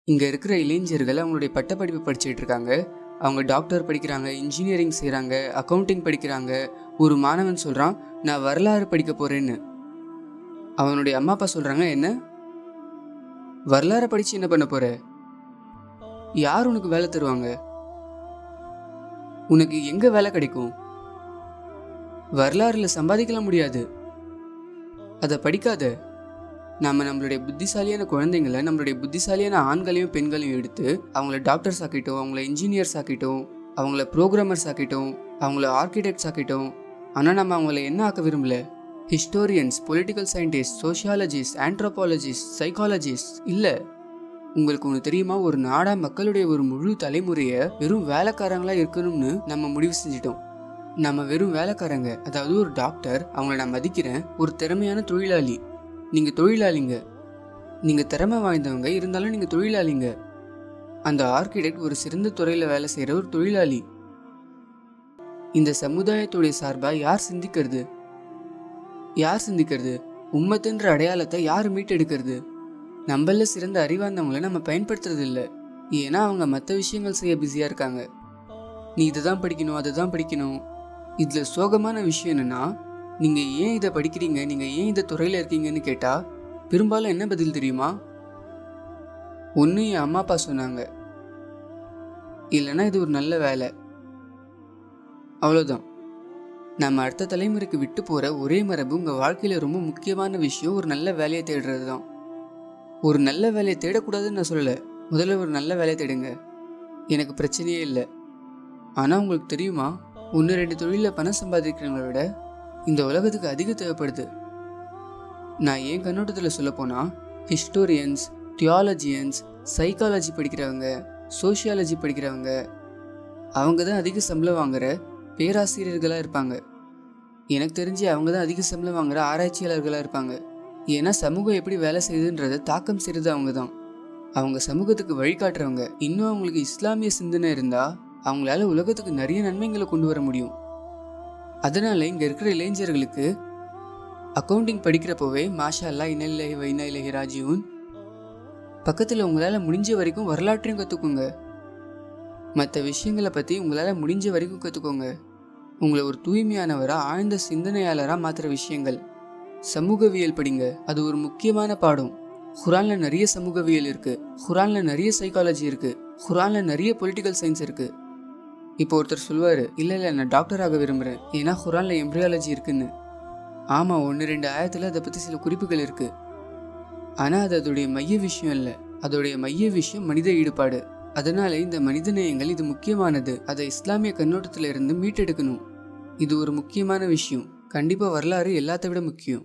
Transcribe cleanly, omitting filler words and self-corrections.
இங்கே இருக்கிற இளைஞர்கள் அவங்களுடைய பட்டப்படிப்பு படிச்சுட்டு இருக்காங்க. அவங்க டாக்டர் படிக்கிறாங்க, இன்ஜினியரிங் செய்கிறாங்க, அக்கௌண்டிங் படிக்கிறாங்க. ஒரு மாணவன் சொல்கிறான், நான் வரலாறு படிக்க போகிறேன்னு. அவனுடைய அம்மா அப்பா சொல்கிறாங்க, என்ன வரலாறை படித்து என்ன பண்ண போகிற? யார் உனக்கு வேலை தருவாங்க? உனக்கு எங்கே வேலை கிடைக்கும்? வரலாறுல சம்பாதிக்கலாம் முடியாது, அதை படிக்காத. நம்மளுடைய புத்திசாலியான குழந்தைங்களை, நம்மளுடைய புத்திசாலியான ஆண்களையும் பெண்களையும் எடுத்து அவங்கள டாக்டர்ஸ் ஆக்கிட்டோம், அவங்கள இன்ஜினியர்ஸ் ஆக்கிட்டோம், அவங்கள ப்ரோக்ராமர்ஸ் ஆக்கிட்டோம், அவங்கள ஆர்கிடெக்ட்ஸ் ஆக்கிட்டோம். ஆனால் நம்ம அவங்கள என்ன ஆக்க விரும்பல? Historians, political scientist, sociologist, anthropologist, psychologist இல்லை. உங்களுக்கு ஒன்று தெரியுமா? ஒரு நாடா மக்களுடைய ஒரு முழு தலைமுறையை வெறும் வேலைக்காரங்களா இருக்கணும்னு நம்ம முடிவு செஞ்சிட்டோம். நம்ம வெறும் வேலைக்காரங்க. அதாவது ஒரு டாக்டர், அவங்கள நான் மதிக்கிறேன், ஒரு திறமையான தொழிலாளி. நீங்க தொழிலாளிங்க, நீங்க திறமை வாய்ந்தவங்க, இருந்தாலும் நீங்க தொழிலாளிங்க. அந்த ஆர்கிடெக்ட் ஒரு சிறந்த துறையில வேலை செய்யற ஒரு தொழிலாளி. இந்த சமுதாயத்துடைய சார்பா யார் சிந்திக்கிறது? யார் சிந்திக்கிறது? உம்மத்துன்ற அடையாளத்தை யார் மீட்டெடுக்கிறது? நம்மள சிறந்த அறிவார்ந்தவங்களை நம்ம பயன்படுத்துறது இல்லை. ஏன்னா அவங்க மற்ற விஷயங்கள் செய்ய பிஸியா இருக்காங்க. நீ இதுதான் படிக்கணும், அதுதான் படிக்கணும். இதுல சோகமான விஷயம் என்னன்னா, நீங்க ஏன் இதை படிக்கிறீங்க, நீங்க ஏன் இந்த துறையில இருக்கீங்கன்னு கேட்டா பெரும்பாலும் என்ன பதில் தெரியுமா? ஒன்று என் அம்மா அப்பா சொன்னாங்க, இல்லைன்னா இது ஒரு நல்ல வேலை, அவ்வளோதான். நம்ம அடுத்த தலைமுறைக்கு விட்டு போகிற ஒரே மரபு உங்கள் வாழ்க்கையில் ரொம்ப முக்கியமான விஷயம் ஒரு நல்ல வேலையை தேடுறது தான். ஒரு நல்ல வேலையை தேடக்கூடாதுன்னு நான் சொல்லலை, முதல்ல ஒரு நல்ல வேலையை தேடுங்க, எனக்கு பிரச்சனையே இல்லை. ஆனால் உங்களுக்கு தெரியுமா, 1-2 தொழிலில் பணம் சம்பாதிக்கிறவங்களை விட இந்த உலகத்துக்கு அதிகம் தேவைப்படுது. நான் என் கண்ணோட்டத்தில் சொல்ல போனால் ஹிஸ்டோரியன்ஸ், தியாலஜியன்ஸ், சைக்காலஜி படிக்கிறவங்க, சோஷியாலஜி படிக்கிறவங்க, அவங்க தான் அதிக சம்பளம் வாங்குற பேராசிரியர்களாக இருப்பாங்க. எனக்கு தெரிஞ்சு அவங்க தான் அதிக சம்பளம் வாங்குற ஆராய்ச்சியாளர்களாக இருப்பாங்க. ஏன்னா சமூகம் எப்படி வேலை செய்யுதுன்றதை தாக்கம் செய்கிறது அவங்க தான். அவங்க சமூகத்துக்கு வழிகாட்டுறவங்க. இன்னும் அவங்களுக்கு இஸ்லாமிய சிந்தனை இருந்தால் அவங்களால உலகத்துக்கு நிறைய நன்மைகளை கொண்டு வர முடியும். அதனால இங்கே இருக்கிற இளைஞர்களுக்கு அக்கௌண்டிங் படிக்கிறப்போவே மாஷா அல்லா இன்னலில்லாஹி வ இன்னா இலைஹி ராஜிஊன், பக்கத்தில் உங்களால் முடிஞ்ச வரைக்கும் வரலாற்றையும் கற்றுக்கோங்க. மற்ற விஷயங்களை பற்றி உங்களால் முடிஞ்ச வரைக்கும் கற்றுக்கோங்க. உங்களை ஒரு தூய்மையானவராக, ஆழ்ந்த சிந்தனையாளராக மாற்றுற விஷயங்கள். சமூகவியல் படிங்க, அது ஒரு முக்கியமான பாடம். குரானில் நிறைய சமூகவியல் இருக்குது, குரானில் நிறைய சைக்காலஜி இருக்குது, குரானில் நிறைய பொலிட்டிக்கல் சயின்ஸ் இருக்குது. இப்போ ஒருத்தர் சொல்லுவார், இல்லை நான் டாக்டர் ஆக விரும்புகிறேன், ஏன்னா குரானில் எம்ப்ரியாலஜி இருக்குன்னு. ஆமாம், 1-2 ஆயத்தில் அதை பற்றி சில குறிப்புகள் இருக்குது. ஆனால் அது அதோடைய மைய விஷயம் இல்லை. அதோடைய மைய விஷயம் மனித ஈடுபாடு. அதனால இந்த மனித நேயங்கள் இது முக்கியமானது. அதை இஸ்லாமிய கண்ணோட்டத்தில் இருந்து மீட்டெடுக்கணும். இது ஒரு முக்கியமான விஷயம். கண்டிப்பாக வரலாறு எல்லாத்த விட முக்கியம்.